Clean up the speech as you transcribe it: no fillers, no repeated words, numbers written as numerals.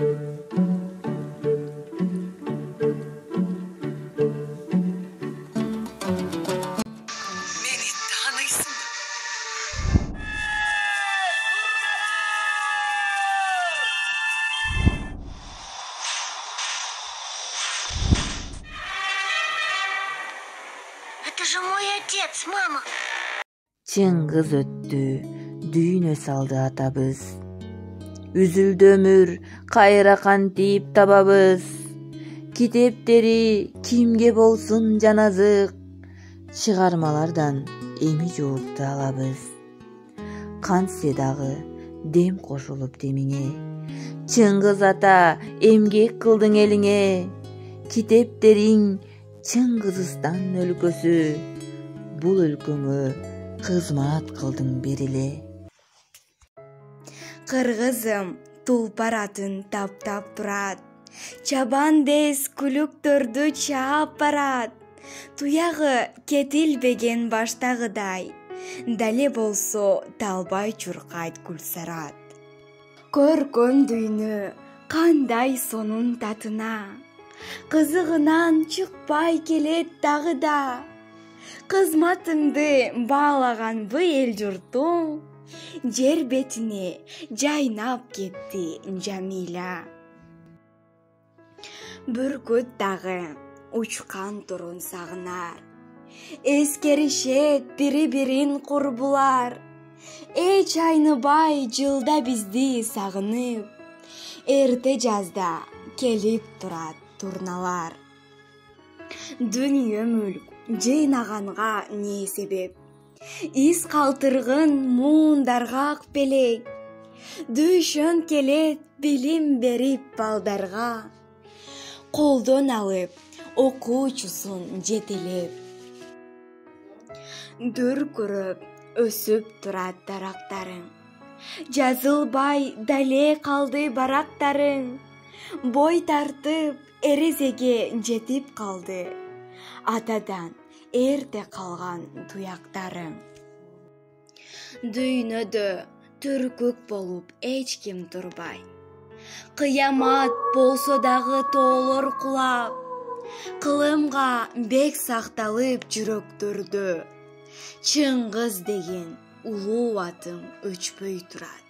Meni tanıysın. Это же мой отец, мама. Чыңгыз өттү, дүйнө салды атабыз. Үзүлдү ömür, кайра кантип табабыз. Китептери кимге болсун жаназык, чыгармалардан эми жоопты алабыз. Кантсе дагы дем кошулуп демиңе, Чыңгыз ата эмгек кылдың элиңе. Китептериң Чыңгызстан өлкөсү, бул өлкөңө кызмат кылдың бериле. Кыргызым тулпар атын таптап турат, чабан дес күлүктөрдү чаап барат. Туягы кетилбеген баштагыдай, дале болсо талбай чуркайт Гүлсарат. Көркөм дүйнө кандай сонун татына, кызыгынан чыкпай келет дагы да. Кызматыңды баалаганбы эл журтуң, жер бетине жайнап кетти Жамиля. Бүркүт дагы учкан турун сагынар, эскеришет бири-бирин курбулар. Эч айныбай жылда бизди сагынып, эрте жазда келип турат турналар. Дүнүйө мүлк жыйнаганга не себеп? Из калтыргын муундарга акбелек. Дүйшөн келет билим берип балдарга, колдон алып окуучусун жетелеп. Дүркүрөп өсүп турат дарактарың, жазылбай дале калды барактарың. Бой тартып эрезеге жетип калды, атадан эрте калган туяктарың. Дүйнөдө түркүк болуп эч ким турбай, кыямат болсо дагы тоолор кулап. Кылымга бек сакталып жүрөктөрдө, Чыңгыз деген улуу атым өчпөй турат.